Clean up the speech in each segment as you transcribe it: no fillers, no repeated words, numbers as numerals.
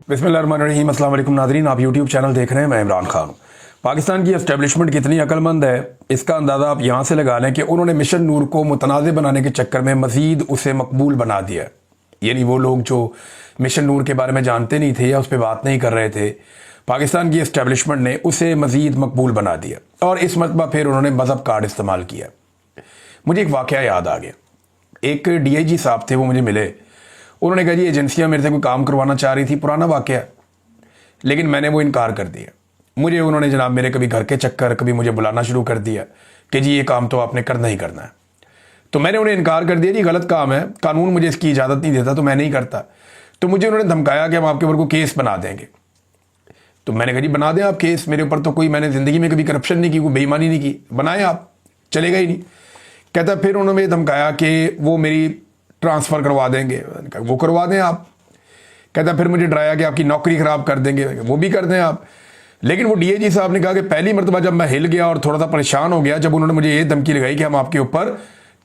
बिस्मिल्लाहिर्रहमानिर्रहीम। अस्सलाम वालेकुम नाज़रीन, आप यूट्यूब चैनल देख रहे हैं। मैं इमरान खान हूँ। पाकिस्तान की एस्टेब्लिशमेंट कितनी अक्लमंद है इसका अंदाज़ा आप यहाँ से लगा लें कि उन्होंने मिशन नूर को मुतनाज़ बनाने के चक्कर में मज़ीद उसे मकबूल बना दिया। यानी वो लोग जो मिशन नूर के बारे में जानते नहीं थे या उस पर बात नहीं कर रहे थे, पाकिस्तान की एस्टेब्लिशमेंट ने उसे मज़ीद मकबूल बना दिया और इस मरतबा फिर उन्होंने मज़हब कार्ड इस्तेमाल किया। मुझे एक वाक़या याद आ गया। एक DIG साहब थे, वो मुझे मिले। उन्होंने कहा जी एजेंसियां मेरे से कोई काम करवाना चाह रही थी, पुराना वाक़या, लेकिन मैंने वो इनकार कर दिया। मुझे उन्होंने जनाब मेरे कभी घर के चक्कर, कभी मुझे बुलाना शुरू कर दिया कि जी ये काम तो आपने करना ही करना है। तो मैंने उन्हें इनकार कर दिया, जी गलत काम है, कानून मुझे इसकी इजाज़त नहीं देता तो मैं नहीं करता। तो मुझे उन्होंने धमकाया कि हम आपके ऊपर को केस बना देंगे। तो मैंने कहा जी बना दें आप केस, मेरे ऊपर तो कोई, मैंने ज़िंदगी में कभी करप्शन नहीं की, कोई बेईमानी नहीं की, बनाएं आप, चलेगा ही नहीं। कहता फिर उन्होंने मुझे धमकाया कि वो मेरी ट्रांसफ़र करवा देंगे। वो करवा दें आप। कहता फिर मुझे डराया कि आपकी नौकरी ख़राब कर देंगे, वो भी कर दें आप। लेकिन वो DIG साहब ने कहा कि पहली मरतबा जब मैं हिल गया और थोड़ा सा परेशान हो गया, जब उन्होंने मुझे ये धमकी लगाई कि हम आपके ऊपर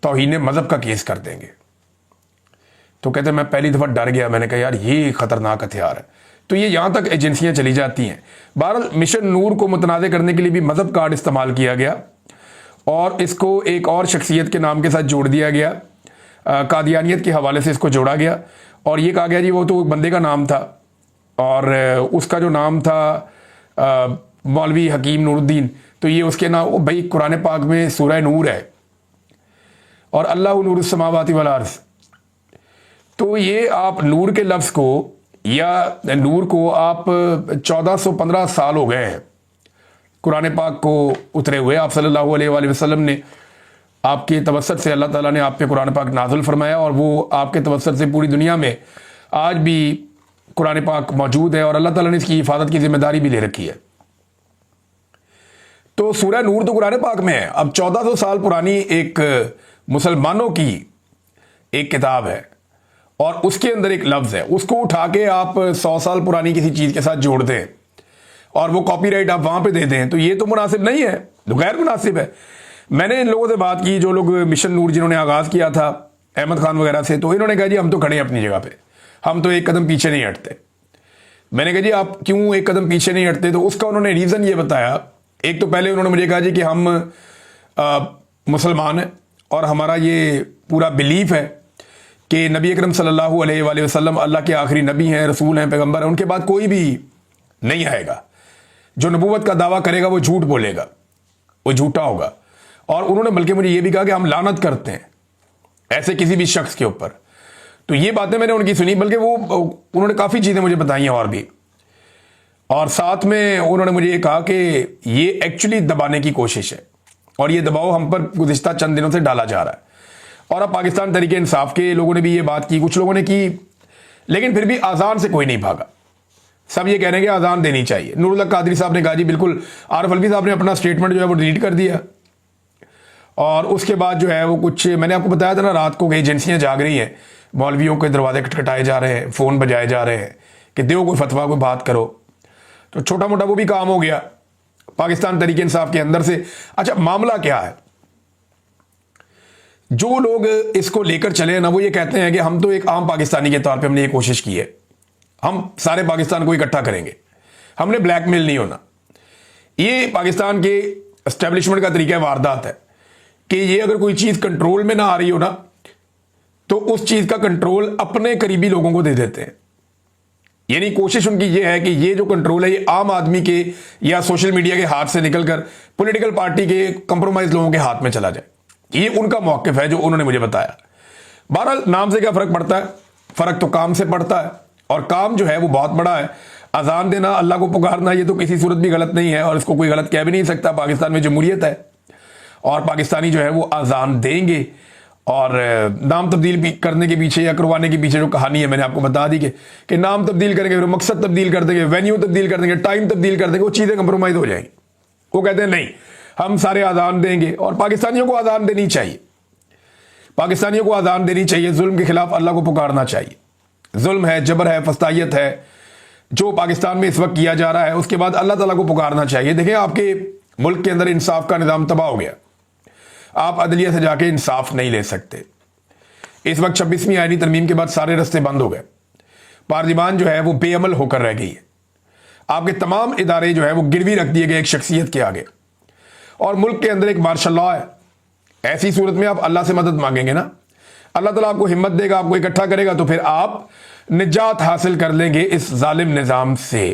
तौहीन मज़हब का केस कर देंगे, तो कहते मैं पहली दफ़ा डर गया। मैंने कहा यार ये ख़तरनाक हथियार है। तो ये यहाँ तक एजेंसियाँ चली जाती हैं। बहरहाल मिशन नूर को मुतनाज़ करने के लिए भी मज़हब कार्ड इस्तेमाल किया गया और इसको एक और शख्सियत के नाम के साथ जोड़ दिया गया। कादियानियत के हवाले से इसको जोड़ा गया और ये कहा गया जी वो तो बंदे का नाम था और उसका जो नाम था मौलवी हकीम नूरुद्दीन, तो ये उसके नाम, वो भाई कुरान पाक में सूरह नूर है और अल्लाह नूरुस समावाति वल अर्ज़। तो ये आप नूर के लफ्ज़ को या नूर को आप 1415 साल हो गए हैं कुरान पाक को उतरे हुए। आप सल्लल्लाहु अलैहि वसल्लम ने, आपके तवस्सुत से अल्लाह ताला ने आप पे कुरान पाक नाज़िल फरमाया और वो आपके तवस्सुत से पूरी दुनिया में आज भी कुरान पाक मौजूद है और अल्लाह ताला ने इसकी हिफाजत की जिम्मेदारी भी ले रखी है। तो सूरह नूर तो कुरान पाक में है। अब 1400 साल पुरानी एक मुसलमानों की एक किताब है और उसके अंदर एक लफ्ज़ है, उसको उठा के आप 100 साल पुरानी किसी चीज़ के साथ जोड़ दें और वो कॉपीराइट आप वहाँ पे दे दें, तो ये तो मुनासिब नहीं है, तो गैर मुनासिब है। मैंने इन लोगों से बात की जो लोग मिशन नूर जिन्होंने आगाज़ किया था, अहमद खान वगैरह से, तो इन्होंने कहा जी हम तो खड़े हैं अपनी जगह पे, हम तो एक कदम पीछे नहीं हटते। मैंने कहा जी आप क्यों एक कदम पीछे नहीं हटते? तो उसका उन्होंने रीज़न ये बताया। एक तो पहले उन्होंने मुझे कहा जी कि हम मुसलमान हैं और हमारा ये पूरा बिलीफ है कि नबी अकरम सल्लल्लाहु अलैहि वसल्लम अल्लाह के आखिरी नबी हैं, रसूल हैं, पैगम्बर हैं, उनके बाद कोई भी नहीं आएगा। जो नबूवत का दावा करेगा वो झूठ बोलेगा, वो झूठा होगा। और उन्होंने बल्कि मुझे ये भी कहा कि हम लानत करते हैं ऐसे किसी भी शख्स के ऊपर। तो ये बातें मैंने उनकी सुनी, बल्कि वो उन्होंने काफ़ी चीज़ें मुझे बताई हैं और भी, और साथ में उन्होंने मुझे ये कहा कि ये एक्चुअली दबाने की कोशिश है और ये दबाव हम पर गुज़िश्ता चंद दिनों से डाला जा रहा है। और अब पाकिस्तान तहरीक इंसाफ के लोगों ने भी ये बात की, कुछ लोगों ने की, लेकिन फिर भी आज़ान से कोई नहीं भागा। सब ये कह रहे हैं कि आज़ान देनी चाहिए। नूरुल्लाह कादरी साहब ने कहा जी बिल्कुल। आरिफ अलवी साहब ने अपना स्टेटमेंट जो है वो डिलीट कर दिया और उसके बाद जो है वो कुछ, मैंने आपको बताया था ना, रात को एजेंसियां जाग रही हैं, मौलवियों के दरवाजे खटखटाए जा रहे हैं, फ़ोन बजाए जा रहे हैं कि दो कोई फतवा, कोई बात करो। तो छोटा मोटा वो भी काम हो गया पाकिस्तान तहरीक इंसाफ के अंदर से। अच्छा, मामला क्या है? जो लोग इसको लेकर चले ना, वो ये कहते हैं कि हम तो एक आम पाकिस्तानी के तौर पे हमने ये कोशिश की है, हम सारे पाकिस्तान को इकट्ठा करेंगे, हमने ब्लैकमेल नहीं होना। ये पाकिस्तान के एस्टेब्लिशमेंट का तरीका वारदात है कि ये अगर कोई चीज़ कंट्रोल में ना आ रही हो ना, तो उस चीज़ का कंट्रोल अपने करीबी लोगों को दे देते हैं। यानी कोशिश उनकी ये है कि ये जो कंट्रोल है ये आम आदमी के या सोशल मीडिया के हाथ से निकलकर पॉलिटिकल पार्टी के कंप्रोमाइज लोगों के हाथ में चला जाए। ये उनका मौक़िफ़ है जो उन्होंने मुझे बताया। बहरहाल नाम से क्या फ़र्क पड़ता है? फ़र्क तो काम से पड़ता है और काम जो है वो बहुत बड़ा है। अजान देना, अल्लाह को पुकारना, ये तो किसी सूरत भी गलत नहीं है और इसको कोई गलत कह भी नहीं सकता। पाकिस्तान में जमहूरियत है और पाकिस्तानी जो है वो अजान देंगे। और नाम तब्दील करने के पीछे या करवाने के पीछे जो कहानी है मैंने आपको बता दी कि नाम तब्दील करेंगे, फिर मकसद तब्दील कर देंगे, वेन्यू तब्दील कर देंगे, टाइम तब्दील कर देंगे, वो चीज़ें कंप्रोमाइज़ हो जाएंगी। वो कहते हैं नहीं, हम सारे अजान देंगे। और पाकिस्तानियों को अजान देनी चाहिए, पाकिस्तानियों को अजान देनी चाहिए। जुल्म के खिलाफ अल्लाह को पुकारना चाहिए। जुल्म है, जबर है, फस्तायत है जो पाकिस्तान में इस वक्त किया जा रहा है, उसके बाद अल्लाह ताला को पुकारना चाहिए। देखें, आपके मुल्क के अंदर इंसाफ का निज़ाम तबाह हो गया, आप अदलिया से जाके इंसाफ नहीं ले सकते। इस वक्त 26वीं आईनी तरमीम के बाद सारे रास्ते बंद हो गए। पार्लियामान जो है वो बेअमल होकर रह गई है। आपके तमाम इदारे जो है वो गिरवी रख दिए गए एक शख्सियत के आगे, और मुल्क के अंदर एक मार्शल लॉ है। ऐसी सूरत में आप अल्लाह से मदद मांगेंगे ना, अल्लाह ताला आपको हिम्मत देगा, आपको इकट्ठा करेगा, तो फिर आप निजात हासिल कर लेंगे इस जालिम निज़ाम से।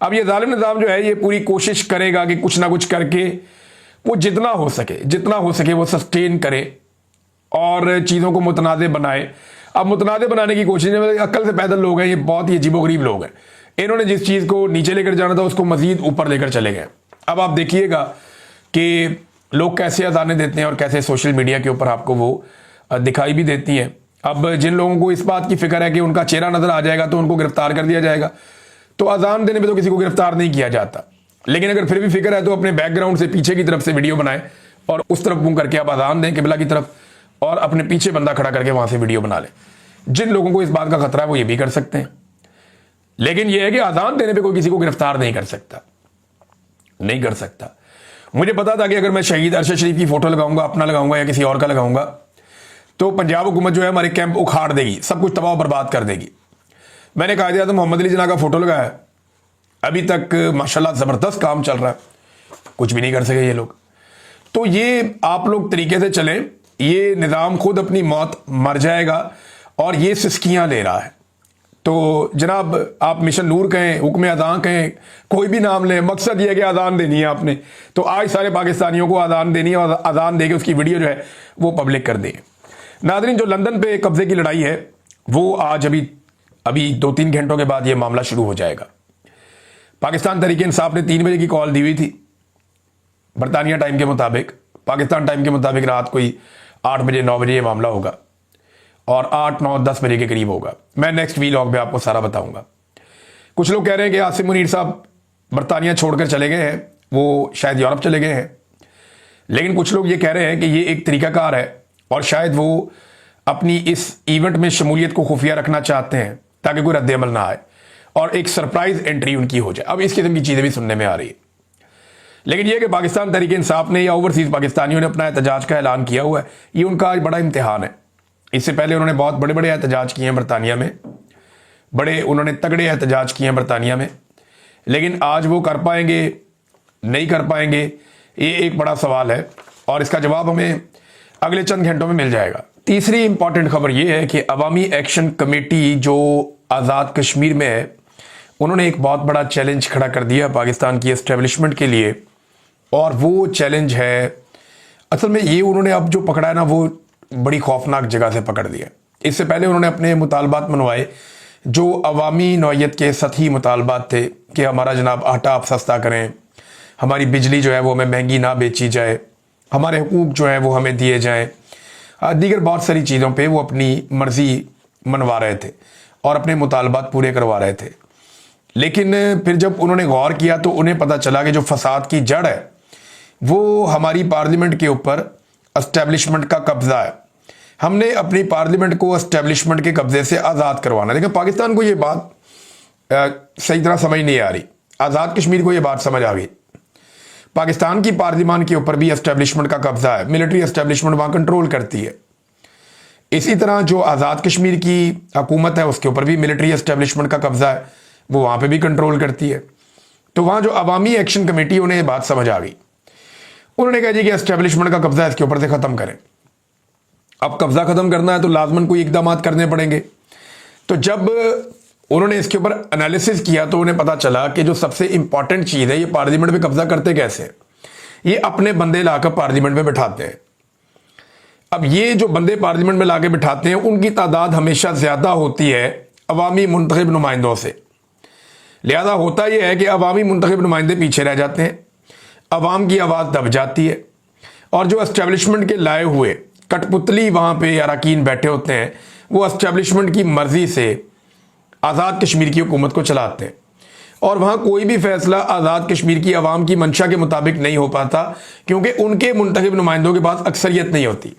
अब ये जालिम निज़ाम जो है ये पूरी कोशिश करेगा कि कुछ ना कुछ करके वो जितना हो सके वो सस्टेन करे और चीज़ों को मुतनाज़े बनाए। अब मुतनाज़े बनाने की कोशिश में अक्ल से पैदल लोग हैं, ये बहुत ही अजीबोगरीब लोग हैं। इन्होंने जिस चीज़ को नीचे लेकर जाना था उसको मजीद ऊपर लेकर चले गए। अब आप देखिएगा कि लोग कैसे अज़ानें देते हैं और कैसे सोशल मीडिया के ऊपर आपको वो दिखाई भी देती हैं। अब जिन लोगों को इस बात की फिक्र है कि उनका चेहरा नजर आ जाएगा तो उनको गिरफ्तार कर दिया जाएगा, तो अजान देने पे तो किसी को गिरफ्तार नहीं किया जाता। लेकिन अगर फिर भी फिक्र है तो अपने बैकग्राउंड से पीछे की तरफ से वीडियो बनाए और उस तरफ मुंह करके आप अजान दें किबला की तरफ, और अपने पीछे बंदा खड़ा करके वहां से वीडियो बना लें। जिन लोगों को इस बात का खतरा है वो ये भी कर सकते हैं, लेकिन यह है कि अजान देने पर कोई किसी को गिरफ्तार नहीं कर सकता। मुझे पता था कि अगर मैं शहीद अरशद शरीफ की फोटो लगाऊंगा, अपना लगाऊंगा या किसी और का लगाऊंगा, तो पंजाब हुकूमत जो है हमारे कैंप उखाड़ देगी, सब कुछ तबाह बर्बाद कर देगी। मैंने कहा दिया था मोहम्मद अली जिन्ना का फोटो लगाया, अभी तक माशाल्लाह जबरदस्त काम चल रहा है, कुछ भी नहीं कर सके ये लोग। तो ये आप लोग तरीके से चलें, ये निज़ाम खुद अपनी मौत मर जाएगा और ये सिस्कियां ले रहा है। तो जनाब आप मिशन नूर कहें, हुक्म अज़ान कहें, कोई भी नाम लें, मकसद ये है कि अज़ान देनी है आपने। तो आज सारे पाकिस्तानियों को अज़ान देनी है और अज़ान दे के उसकी वीडियो जो है वो पब्लिक कर दें। नाज़रीन, जो लंदन पे कब्जे की लड़ाई है वो आज अभी 2-3 घंटों के बाद ये मामला शुरू हो जाएगा। पाकिस्तान तहरीक इंसाफ ने 3 बजे की कॉल दी हुई थी बरतानिया टाइम के मुताबिक, पाकिस्तान टाइम के मुताबिक रात कोई 8 बजे 9 बजे ये मामला होगा और 8, 9, 10 बजे के करीब होगा। मैं नेक्स्ट वीलॉग में आपको सारा बताऊंगा। कुछ लोग कह रहे हैं कि आसिम मुनीर साहब बरतानिया छोड़कर चले गए हैं, वो शायद यूरोप चले गए हैं, लेकिन कुछ लोग ये कह रहे हैं कि ये एक तरीकाकार है और शायद वो अपनी इस इवेंट में शमूलियत को खुफिया रखना चाहते हैं ताकि कोई रद्द अमल ना आए और एक सरप्राइज एंट्री उनकी हो जाए। अब इस किस्म की चीज़ें भी सुनने में आ रही है, लेकिन यह कि पाकिस्तान तहरीक इंसाफ ने या ओवरसीज पाकिस्तानियों ने अपना एहतजाज का ऐलान किया हुआ है, ये उनका आज बड़ा इम्तिहान है। इससे पहले उन्होंने बहुत बड़े बड़े एहतजाज किए हैं बरतानिया में, उन्होंने तगड़े एहतजाज किए हैं बरतानिया में, लेकिन आज वो कर पाएंगे नहीं कर पाएंगे ये एक बड़ा सवाल है और इसका जवाब हमें अगले चंद घंटों में मिल जाएगा। तीसरी इंपॉर्टेंट खबर यह है कि अवामी एक्शन कमेटी जो आज़ाद कश्मीर में है, उन्होंने एक बहुत बड़ा चैलेंज खड़ा कर दिया पाकिस्तान की एस्टेब्लिशमेंट के लिए, और वो चैलेंज है असल में ये उन्होंने अब जो पकड़ा है ना वो बड़ी खौफनाक जगह से पकड़ दिया। इससे पहले उन्होंने अपने मुतालबात मनवाए जो अवामी नौयत के सतही मुतालबात थे कि हमारा जनाब आटा आप सस्ता करें, हमारी बिजली जो है वो हमें महंगी ना बेची जाए, हमारे हुकूक जो है वो हमें दिए जाएं, दीगर बहुत सारी चीज़ों पे वो अपनी मर्ज़ी मनवा रहे थे और अपने मुतालबात पूरे करवा रहे थे। लेकिन फिर जब उन्होंने गौर किया तो उन्हें पता चला कि जो फसाद की जड़ है वो हमारी पार्लियामेंट के ऊपर एस्टेब्लिशमेंट का कब्जा है। हमने अपनी पार्लियामेंट को एस्टेब्लिशमेंट के कब्जे से आज़ाद करवाना। लेकिन पाकिस्तान को ये बात सही तरह समझ नहीं आ रही, आज़ाद कश्मीर को ये बात समझ आ गई। पाकिस्तान की पार्लियामान के ऊपर भी एस्टेब्लिशमेंट का कब्जा है, मिलिट्री एस्टेब्लिशमेंट वहाँ कंट्रोल करती है। इसी तरह जो आज़ाद कश्मीर की हुकूमत है उसके ऊपर भी मिलिट्री एस्टेब्लिशमेंट का कब्जा है, वो वहाँ पे भी कंट्रोल करती है। तो वहाँ जो अवामी एक्शन कमेटी उन्हें ये बात समझ आ गई, उन्होंने कहा जी कि एस्टेब्लिशमेंट का कब्जा इसके ऊपर से ख़त्म करें। अब कब्जा ख़त्म करना है तो लाजमन कोई इकदाम करने पड़ेंगे। तो जब उन्होंने इसके ऊपर एनालिसिस किया तो उन्हें पता चला कि जो सबसे इंपॉर्टेंट चीज़ है, ये पार्लियामेंट में कब्जा करते कैसे, ये अपने बंदे लाकर पार्लियामेंट में बिठाते हैं। अब ये जो बंदे पार्लियामेंट में लाके बिठाते हैं उनकी तादाद हमेशा ज़्यादा होती है अवामी मुंतखब नुमाइंदों से। लिहाजा होता यह है कि अवामी मुंतखब नुमाइंदे पीछे रह जाते हैं, अवाम की आवाज़ दब जाती है, और जो एस्टेब्लिशमेंट के लाए हुए कठपुतली वहाँ पे अरकान बैठे होते हैं वो एस्टेब्लिशमेंट की मर्ज़ी से आज़ाद कश्मीर की हुकूमत को चलाते हैं, और वहाँ कोई भी फैसला आज़ाद कश्मीर की आवाम की मंशा के मुताबिक नहीं हो पाता क्योंकि उनके मुंतखब नुमाइंदों के पास अक्सरियत नहीं होती।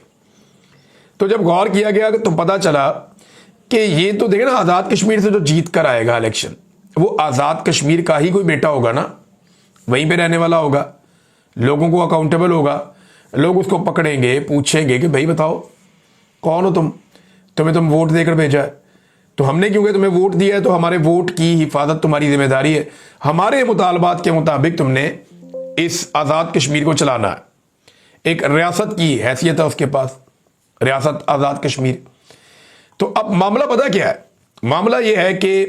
तो जब गौर किया गया तो पता चला कि ये तो देखें ना, आज़ाद कश्मीर से जो जीत कर आएगा इलेक्शन वो आज़ाद कश्मीर का ही कोई बेटा होगा ना, वहीं पे रहने वाला होगा, लोगों को अकाउंटेबल होगा, लोग उसको पकड़ेंगे, पूछेंगे कि भाई बताओ कौन हो तुम्हें तुम वोट देकर भेजा है, تو ہم نے کیونکہ تمہیں ووٹ دیا ہے تو ہمارے ووٹ کی حفاظت تمہاری ذمہ داری ہے. ہمارے مطالبات کے مطابق تم نے اس آزاد کشمیر کو چلانا ہے. ایک ریاست کی حیثیت ہے اس کے پاس, ریاست آزاد کشمیر. تو اب معاملہ پتہ کیا ہے؟ معاملہ یہ ہے کہ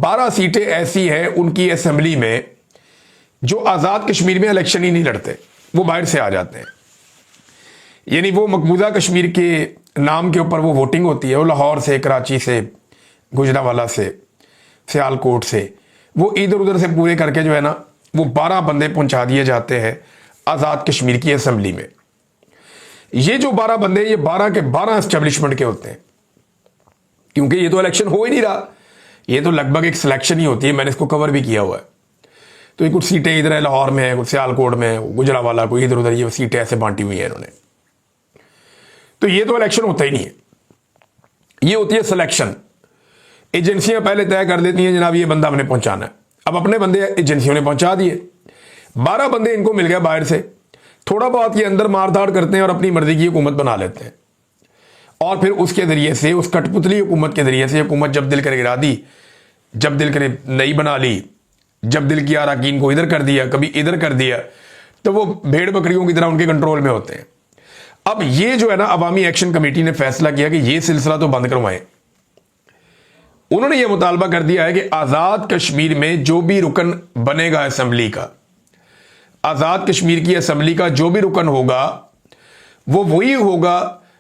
12 سیٹیں ایسی ہیں ان کی اسمبلی میں جو آزاد کشمیر میں الیکشن ہی نہیں لڑتے, وہ باہر سے آ جاتے ہیں. یعنی وہ مقبوضہ کشمیر کے نام کے اوپر وہ ووٹنگ ہوتی ہے, وہ لاہور سے, کراچی سے, گجرانوالہ سے, سیالکوٹ سے, وہ ادھر ادھر سے پورے کر کے جو ہے نا وہ 12 بندے پہنچا دیے جاتے ہیں آزاد کشمیر کی اسمبلی میں. یہ جو 12 بندے, یہ 12 کے 12 اسٹیبلشمنٹ کے ہوتے ہیں, کیونکہ یہ تو الیکشن ہو ہی نہیں رہا, یہ تو لگ بھگ ایک سلیکشن ہی ہوتی ہے. میں نے اس کو کور بھی کیا ہوا ہے. تو یہ کچھ سیٹیں ادھر ہے لاہور میں, کچھ سیالکوٹ میں, گجرانوالہ کو, ادھر ادھر یہ سیٹیں ایسے بانٹی ہوئی ہیں انہوں نے. تو یہ تو الیکشن ہوتا ہی نہیں ہے, یہ ہوتی ہے سلیکشن. ایجنسیاں پہلے طے کر دیتی ہیں جناب یہ بندہ ہم نے پہنچانا ہے. اب اپنے بندے ایجنسیوں نے پہنچا دیے, 12 بندے ان کو مل گئے باہر سے. تھوڑا بہت یہ اندر مار دھاڑ کرتے ہیں اور اپنی مرضی کی حکومت بنا لیتے ہیں, اور پھر اس کے ذریعے سے, اس کٹ پتلی حکومت کے ذریعے سے, حکومت جب دل کرے گرا دی, جب دل کرے نئی بنا لی, جب دل کیا اراکین کو ادھر کر دیا, کبھی ادھر کر دیا, تو وہ بھیڑ بکریوں کی طرح ان کے کنٹرول میں ہوتے ہیں. اب یہ جو ہے نا عوامی ایکشن کمیٹی نے فیصلہ کیا کہ یہ سلسلہ تو بند کروائیں. انہوں نے یہ مطالبہ کر دیا ہے کہ آزاد کشمیر میں جو بھی رکن بنے گا اسمبلی کا, آزاد کشمیر کی اسمبلی کا جو بھی رکن ہوگا وہ وہی ہوگا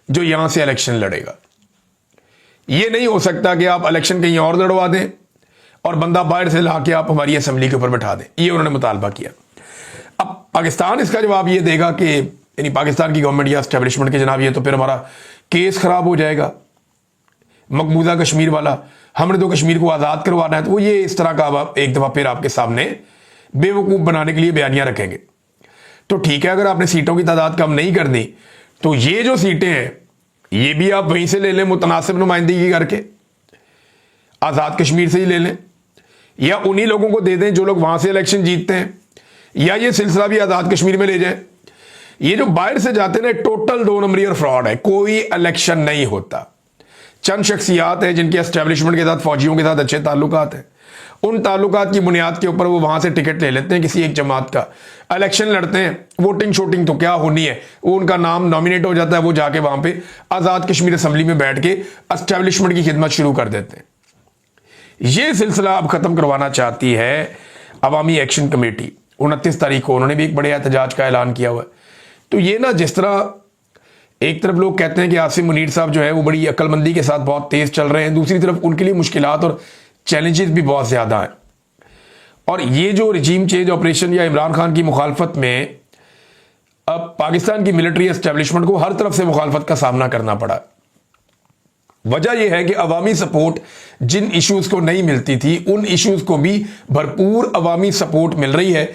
جو یہاں سے الیکشن لڑے گا. یہ نہیں ہو سکتا کہ آپ الیکشن کہیں اور لڑوا دیں اور بندہ باہر سے لا کے آپ ہماری اسمبلی کے اوپر بٹھا دیں. یہ انہوں نے مطالبہ کیا. اب پاکستان اس کا جواب یہ دے گا کہ یعنی پاکستان کی گورنمنٹ یا اسٹیبلشمنٹ کے جناب یہ تو پھر ہمارا کیس خراب ہو جائے گا مقبوضہ کشمیر والا, ہم نے تو کشمیر کو آزاد کروانا ہے. تو وہ یہ اس طرح کا ایک دفعہ پھر آپ کے سامنے بے وقوف بنانے کے لیے بیانیاں رکھیں گے. تو ٹھیک ہے, اگر آپ نے سیٹوں کی تعداد کم نہیں کر دی تو یہ جو سیٹیں ہیں یہ بھی آپ وہیں سے لے لیں, متناسب نمائندگی کر کے آزاد کشمیر سے ہی لے لیں, یا انہی لوگوں کو دے دیں جو لوگ وہاں سے الیکشن جیتتے ہیں, یا یہ سلسلہ بھی آزاد کشمیر میں لے جائیں. یہ جو باہر سے جاتے ہیں ٹوٹل 2 نمبری اور فراڈ ہے. کوئی الیکشن نہیں ہوتا. چند شخصیات ہیں جن کے اسٹیبلشمنٹ کے ساتھ, فوجیوں کے ساتھ اچھے تعلقات ہیں, ان تعلقات کی بنیاد کے اوپر وہ وہاں سے ٹکٹ لے لیتے ہیں کسی ایک جماعت کا, الیکشن لڑتے ہیں. ووٹنگ شوٹنگ تو کیا ہونی ہے, وہ ان کا نام نامینیٹ ہو جاتا ہے, وہ جا کے وہاں پہ آزاد کشمیر اسمبلی میں بیٹھ کے اسٹیبلشمنٹ کی خدمت شروع کر دیتے ہیں. یہ سلسلہ اب ختم کروانا چاہتی ہے عوامی ایکشن کمیٹی. 29 تاریخ کو انہوں نے بھی ایک بڑے احتجاج کا اعلان کیا ہوا ہے. تو یہ نا جس طرح ایک طرف لوگ کہتے ہیں کہ عاصم منیر صاحب جو ہے وہ بڑی عقل مندی کے ساتھ بہت تیز چل رہے ہیں, دوسری طرف ان کے لیے مشکلات اور چیلنجز بھی بہت زیادہ ہیں. اور یہ جو رجیم چینج آپریشن یا عمران خان کی مخالفت میں اب پاکستان کی ملٹری اسٹیبلشمنٹ کو ہر طرف سے مخالفت کا سامنا کرنا پڑا. وجہ یہ ہے کہ عوامی سپورٹ جن ایشوز کو نہیں ملتی تھی ان ایشوز کو بھی بھرپور عوامی سپورٹ مل رہی ہے,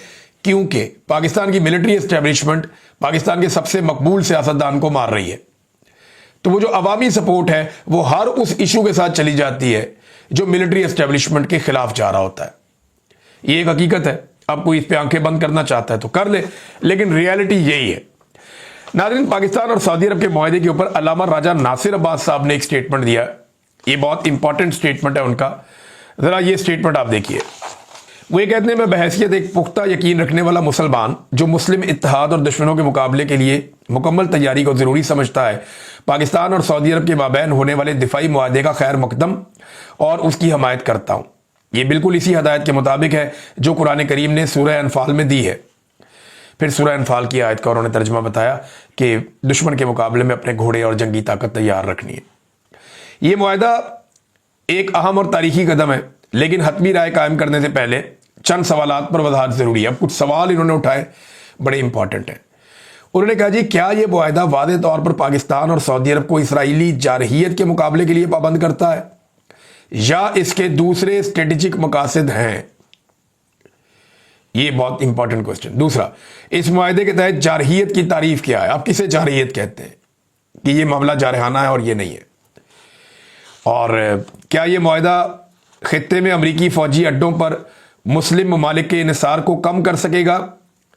کیونکہ پاکستان کی ملٹری اسٹیبلشمنٹ پاکستان کے سب سے مقبول سیاستدان کو مار رہی ہے. تو وہ جو عوامی سپورٹ ہے وہ ہر اس ایشو کے ساتھ چلی جاتی ہے جو ملٹری اسٹیبلشمنٹ کے خلاف جا رہا ہوتا ہے. یہ ایک حقیقت ہے. اب کوئی اس پہ آنکھیں بند کرنا چاہتا ہے تو کر لے, لیکن ریالٹی یہی ہے. ناظرین, پاکستان اور سعودی عرب کے معاہدے کے اوپر علامہ راجہ ناصر عباس صاحب نے ایک سٹیٹمنٹ دیا. یہ بہت امپورٹنٹ سٹیٹمنٹ ہے ان کا. ذرا یہ سٹیٹمنٹ آپ دیکھیے. وہ یہ کہتے ہیں, میں بحیثیت ایک پختہ یقین رکھنے والا مسلمان جو مسلم اتحاد اور دشمنوں کے مقابلے کے لیے مکمل تیاری کو ضروری سمجھتا ہے, پاکستان اور سعودی عرب کے مابین ہونے والے دفاعی معاہدے کا خیر مقدم اور اس کی حمایت کرتا ہوں. یہ بالکل اسی ہدایت کے مطابق ہے جو قرآن کریم نے سورہ انفال میں دی ہے. پھر سورہ انفال کی آیت کا انہوں نے ترجمہ بتایا کہ دشمن کے مقابلے میں اپنے گھوڑے اور جنگی طاقت تیار رکھنی ہے. یہ معاہدہ ایک اہم اور تاریخی قدم ہے, لیکن حتمی رائے قائم کرنے سے پہلے چند سوالات پر وضاحت ضروری ہے. اب کچھ سوال انہوں نے اٹھائے, بڑے امپورٹنٹ ہیں. انہوں نے کہا, جی کیا یہ معاہدہ واضح طور پر پاکستان اور سعودی عرب کو اسرائیلی جارحیت کے مقابلے کے لیے پابند کرتا ہے یا اس کے دوسرے اسٹریٹجک مقاصد ہیں؟ یہ بہت امپورٹنٹ کوسچن. دوسرا, اس معاہدے کے تحت جارحیت کی تعریف کیا ہے؟ آپ کسے جارحیت کہتے ہیں کہ یہ معاملہ جارحانہ ہے اور یہ نہیں ہے؟ اور کیا یہ معاہدہ خطے میں امریکی فوجی اڈوں پر مسلم ممالک کے انحصار کو کم کر سکے گا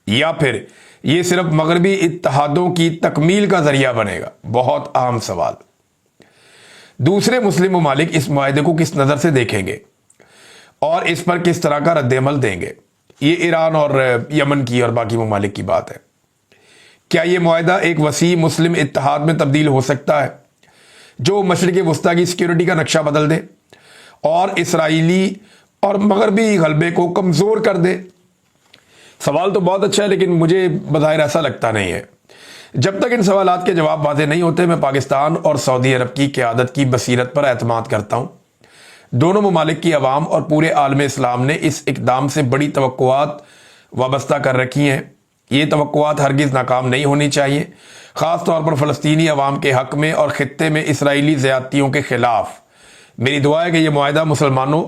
یا پھر یہ صرف مغربی اتحادوں کی تکمیل کا ذریعہ بنے گا؟ بہت اہم سوال. दूसरे मुस्लिम ममालिक इस मुआहदे को किस नज़र से देखेंगे और इस पर किस तरह का रद्द-ए-अमल देंगे। ये ईरान और यमन की और बाकी ममालिक की बात है। क्या ये मुआहदा एक वसी मुस्लिम इत्तेहाद में तब्दील हो सकता है जो मशरिक़ वस्ता की सिक्योरिटी का नक्शा बदल दे और इसराइली और मगरबी गलबे को कमज़ोर कर दे? सवाल तो बहुत अच्छा है, लेकिन मुझे बज़ाहिर ऐसा लगता नहीं है। जब तक इन सवालात के जवाब वाज़ेह नहीं होते, मैं पाकिस्तान और सऊदी अरब की क़यादत की बसीरत पर एतमाद करता हूँ। दोनों ममालिक की अवाम और पूरे आलम इस्लाम ने इस इक़दाम से बड़ी तवक्कुआत वाबस्ता कर रखी हैं। ये तवक्कुआत हरगिज़ नाकाम नहीं होनी चाहिए, ख़ास तौर पर फ़लस्तीनी अवाम के हक़ में और ख़ित्ते में इसराइली ज़्यादतियों के ख़िलाफ़। मेरी दुआ है कि यह मुआहदा मुसलमानों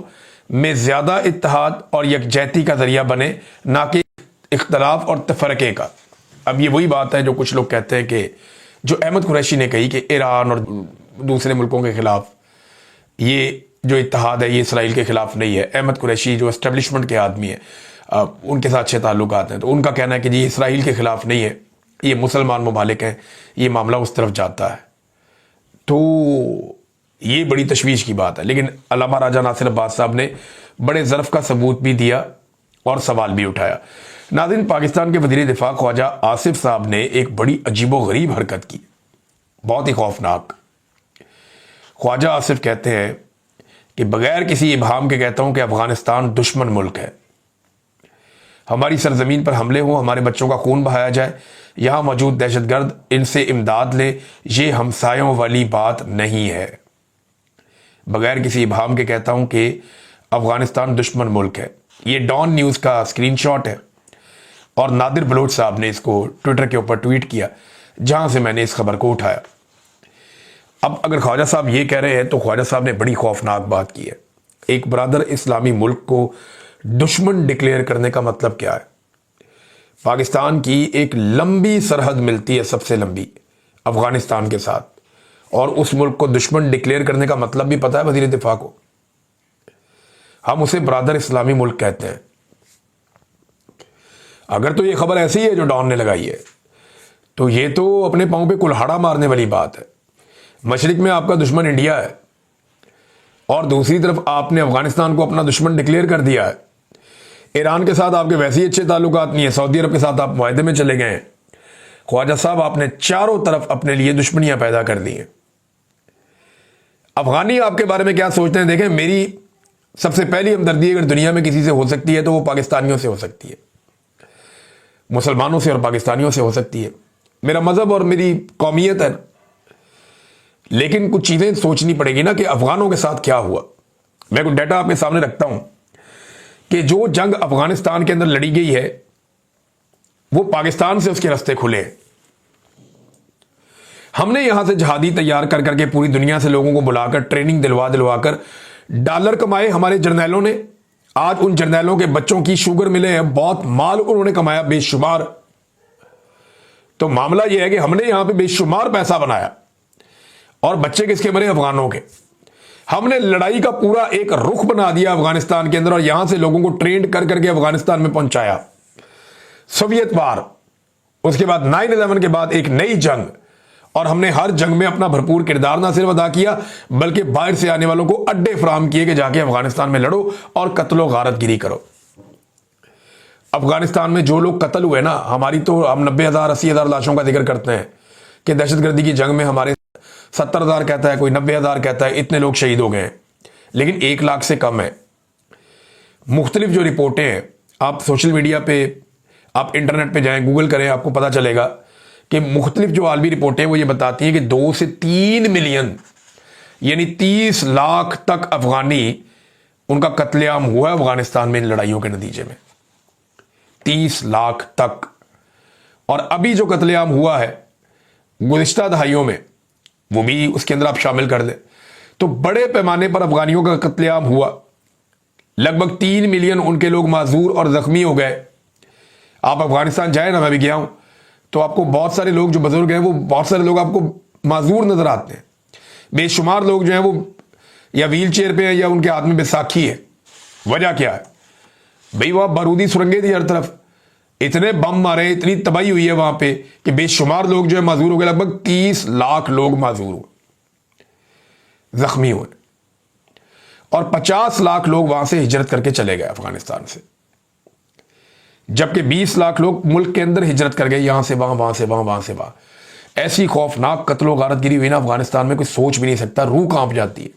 में ज़्यादा इत्तेहाद और यकजहती का ज़रिया बने, ना कि इख्तलाफ और तफरके का। अब ये वही बात है जो कुछ लोग कहते हैं कि जो अहमद कुरैशी ने कही कि ईरान और दूसरे मुल्कों के ख़िलाफ़ ये जो इत्तेहाद है ये इसराइल के ख़िलाफ़ नहीं है। अहमद कुरैशी जो एस्टेब्लिशमेंट के आदमी है, उनके साथ अच्छे ताल्लुकात हैं, तो उनका कहना है कि जी इसराइल के ख़िलाफ़ नहीं है, ये मुसलमान ममालिक हैं, ये मामला उस तरफ जाता है। तो ये बड़ी तशवीश की बात है। लेकिन अल्लामा राजा नासिर अब्बास साहब ने बड़े ज़र्फ़ का सबूत भी दिया और सवाल भी उठाया। नाज़रीन, पाकिस्तान के वज़ीर दिफ़ा ख्वाजा आसिफ साहब ने एक बड़ी अजीबो गरीब हरकत की, बहुत ही खौफनाक। ख्वाजा आसिफ कहते हैं कि बग़ैर किसी इबहाम के कहता हूँ कि अफ़गानिस्तान दुश्मन मुल्क है। हमारी सरजमीन पर हमले हों, हमारे बच्चों का खून बहाया जाए, यहाँ मौजूद दहशतगर्द इनसे इमदाद ले, ये हमसायों वाली बात नहीं है। बग़ैर किसी इबहाम के कहता हूँ कि अफ़गानिस्तान दुश्मन मुल्क है। ये डॉन न्यूज़ का स्क्रीनशॉट है और नादिर बलोच साहब ने इसको ट्विटर के ऊपर ट्वीट किया, जहाँ से मैंने इस खबर को उठाया। अब अगर ख्वाजा साहब ये कह रहे हैं तो ख्वाजा साहब ने बड़ी खौफनाक बात की है। एक बरादर इस्लामी मुल्क को दुश्मन डिक्लेयर करने का मतलब क्या है? पाकिस्तान की एक लंबी सरहद मिलती है, सबसे लंबी, अफगानिस्तान के साथ, और उस मुल्क को दुश्मन डिक्लेयर करने का मतलब भी पता है वज़ीर दिफा को। हम उसे बरादर इस्लामी मुल्क कहते हैं। अगर तो ये खबर ऐसी है जो डॉन ने लगाई है, तो ये तो अपने पांव पे कुल्हाड़ा मारने वाली बात है। मशरिक में आपका दुश्मन इंडिया है और दूसरी तरफ आपने अफगानिस्तान को अपना दुश्मन डिक्लेयर कर दिया है। ईरान के साथ आपके वैसे ही अच्छे ताल्लुकात नहीं है, सऊदी अरब के साथ आप मुआहदे में चले गए हैं। ख्वाजा साहब, आपने चारों तरफ अपने लिए दुश्मनियां पैदा कर दी हैं। अफगानी आपके बारे में क्या सोचते हैं? देखें, मेरी सबसे पहली हमदर्दी अगर दुनिया में किसी से हो सकती है तो वो पाकिस्तानियों से हो सकती है, मुसलमानों से और पाकिस्तानियों से हो सकती है। मेरा मजहब और मेरी कौमियत है, लेकिन कुछ चीजें सोचनी पड़ेगी ना कि अफगानों के साथ क्या हुआ। मैं कुछ डाटा आपके सामने रखता हूं कि जो जंग अफगानिस्तान के अंदर लड़ी गई है वो पाकिस्तान से उसके रास्ते खुले हैं। हमने यहां से जहादी तैयार कर करके पूरी दुनिया से लोगों को बुलाकर ट्रेनिंग दिलवा कर डॉलर कमाए हमारे जर्नैलों ने। आज उन जर्नैलों के बच्चों की शुगर मिले हैं, बहुत माल उन्होंने कमाया बेशुमार। तो मामला यह है कि हमने यहां पे बेशुमार पैसा बनाया और बच्चे किसके मरे? अफगानों के। हमने लड़ाई का पूरा एक रुख बना दिया अफगानिस्तान के अंदर और यहां से लोगों को ट्रेंड कर करके अफगानिस्तान में पहुंचाया। सोवियत वार, उसके बाद 9/11 के बाद एक नई जंग, और हमने हर जंग में अपना भरपूर किरदार ना सिर्फ अदा किया बल्कि बाहर से आने वालों को अड्डे फराहम किए कि जाके अफगानिस्तान में लड़ो और कत्लो गारतगिरी करो। अफगानिस्तान में जो लोग कत्ल हुए ना, हमारी तो हम 90,000 80,000 लाशों का जिक्र करते हैं कि दहशतगर्दी की जंग में हमारे 70,000 कहता है, कोई 90,000 कहता है, इतने लोग शहीद हो गए हैं, लेकिन 1 लाख से कम है। मुख्तलिफ जो रिपोर्टें हैं, आप सोशल मीडिया पे, आप इंटरनेट पे जाएं, गूगल करें, आपको पता चलेगा कि मुख्तलिफ जो आलमी रिपोर्टें वो ये बताती हैं कि 2 से 3 मिलियन यानी 30 लाख तक अफगानी उनका कत्लेआम हुआ है अफगानिस्तान में इन लड़ाइयों के नतीजे में। 30 लाख तक। और अभी जो कत्लेआम हुआ है गुज़िश्ता दहाइयों में, वो भी उसके अंदर आप शामिल कर दें, तो बड़े पैमाने पर अफगानियों का कत्लेआम हुआ। लगभग 3 मिलियन उनके लोग माजूर और जख्मी हो गए। आप अफगानिस्तान जाए ना, मैं भी गया हूं, तो आपको बहुत सारे लोग जो बुजुर्ग हैं वो बहुत सारे लोग आपको माजूर नजर आते हैं। बेशुमार लोग जो हैं वो या व्हील चेयर पे हैं या उनके हाथ में बैसाखी है। वजह क्या है भाई? वहां बारूदी सुरंगें थी हर तरफ, इतने बम मारे, इतनी तबाही हुई है वहां पे कि बेशुमार लोग जो है माजूर हो गए। लगभग 30 लाख लोग माजूर हुए। زخمی ہوئے اور 50 لاکھ لوگ وہاں سے ہجرت کر کے چلے گئے افغانستان سے، جبکہ 20 لاکھ لوگ ملک کے اندر ہجرت کر گئے، یہاں سے وہاں، وہاں سے وہاں، وہاں سے وہاں۔ ایسی خوفناک قتل و غارت گری ہوئی نا افغانستان میں، کوئی سوچ بھی نہیں سکتا، روح کانپ جاتی ہے۔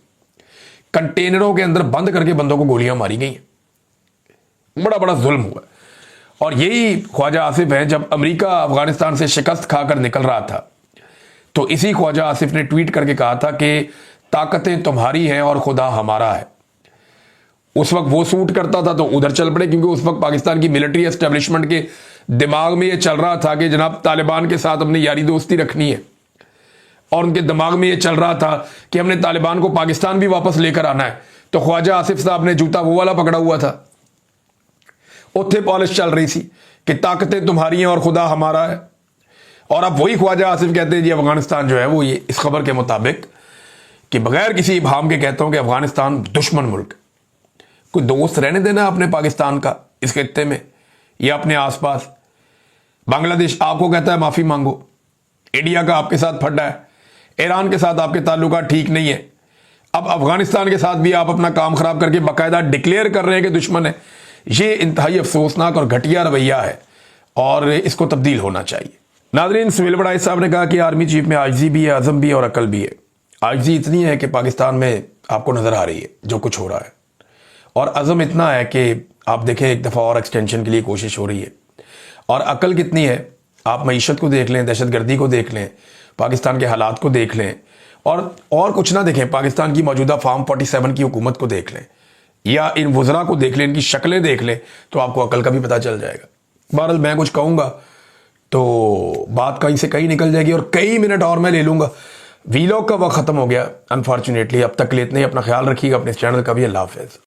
کنٹینروں کے اندر بند کر کے بندوں کو گولیاں ماری گئی ہیں، بڑا بڑا ظلم ہوا۔ اور یہی خواجہ آصف ہیں، جب امریکہ افغانستان سے شکست کھا کر نکل رہا تھا تو اسی خواجہ آصف نے ٹویٹ کر کے کہا تھا کہ طاقتیں تمہاری ہیں اور خدا ہمارا ہے۔ اس وقت وہ سوٹ کرتا تھا تو ادھر چل پڑے، کیونکہ اس وقت پاکستان کی ملٹری اسٹیبلشمنٹ کے دماغ میں یہ چل رہا تھا کہ جناب طالبان کے ساتھ ہم نے یاری دوستی رکھنی ہے، اور ان کے دماغ میں یہ چل رہا تھا کہ ہم نے طالبان کو پاکستان بھی واپس لے کر آنا ہے۔ تو خواجہ آصف صاحب نے جوتا وہ والا پکڑا ہوا تھا، اوتھے پالش چل رہی تھی کہ طاقتیں تمہاری ہیں اور خدا ہمارا ہے۔ اور اب وہی خواجہ آصف کہتے ہیں جی افغانستان جو ہے وہ یہ اس خبر کے مطابق کہ بغیر کسی ابہام کے کہتا ہوں کہ افغانستان دشمن ملک ہے۔ کوئی دوست رہنے دینا اپنے پاکستان کا اس خطے میں یا اپنے آس پاس؟ بنگلہ دیش آپ کو کہتا ہے معافی مانگو، انڈیا کا آپ کے ساتھ پھڈا ہے، ایران کے ساتھ آپ کے تعلقات ٹھیک نہیں ہے، اب افغانستان کے ساتھ بھی آپ اپنا کام خراب کر کے باقاعدہ ڈکلیئر کر رہے ہیں کہ دشمن ہے۔ یہ انتہائی افسوسناک اور گھٹیا رویہ ہے اور اس کو تبدیل ہونا چاہیے۔ ناظرین، سہیل بڑائی صاحب نے کہا کہ آرمی چیف میں عاجزی بھی ہے، عزم بھی ہے اور عقل بھی ہے۔ عاجزی اتنی ہے کہ پاکستان میں آپ کو نظر آ رہی ہے جو کچھ ہو رہا ہے، اور عزم اتنا ہے کہ آپ دیکھیں ایک دفعہ اور ایکسٹینشن کے لیے کوشش ہو رہی ہے، اور عقل کتنی ہے آپ معیشت کو دیکھ لیں، دہشت گردی کو دیکھ لیں، پاکستان کے حالات کو دیکھ لیں، اور کچھ نہ دیکھیں، پاکستان کی موجودہ فارم 47 کی حکومت کو دیکھ لیں یا ان وزراء کو دیکھ لیں، ان کی شکلیں دیکھ لیں، تو آپ کو عقل کا بھی پتہ چل جائے گا۔ بہرحال میں کچھ کہوں گا تو بات کہیں سے کہیں نکل جائے گی اور کئی منٹ اور میں لے لوں گا۔ ویلاگ کا وقت ختم ہو گیا انفارچونیٹلی، اب تک لیتے ہیں، اپنا خیال رکھیے گا، اپنے چینل کا بھی۔ اللہ حافظ۔